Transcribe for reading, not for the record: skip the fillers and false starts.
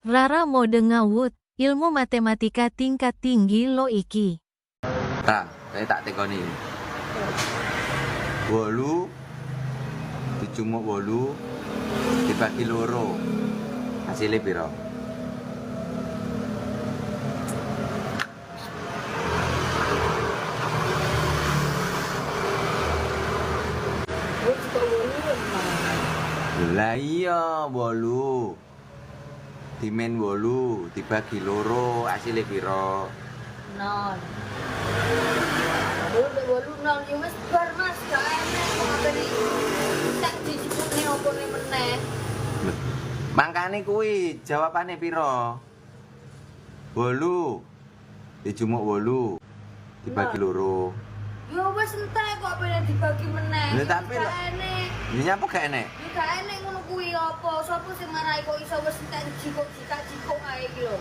Rara mode ngawut, ilmu matematika tingkat tinggi lo iki. Ra, saya tak tekoni. 8 dicumuk 8 dibagi loro. Hasilnya piro? Lah iya 8 dimen 8 dibagi loro hasilnya piro? 0. Bolu 0 ya wis bar Mas, gak enak kok ngene. Tak dijupukne opo ne meneh. Mangkane kuwi jawabane piro? 8 dijumuk 8 dibagi loro. Ya wis entek kok ben dibagi meneh. Lha tapi gak enak. ini apa gak enek? Ya gak enak ngono kuwi apa? Sopo sing marai kok iso wis entek jikok ae iki lho.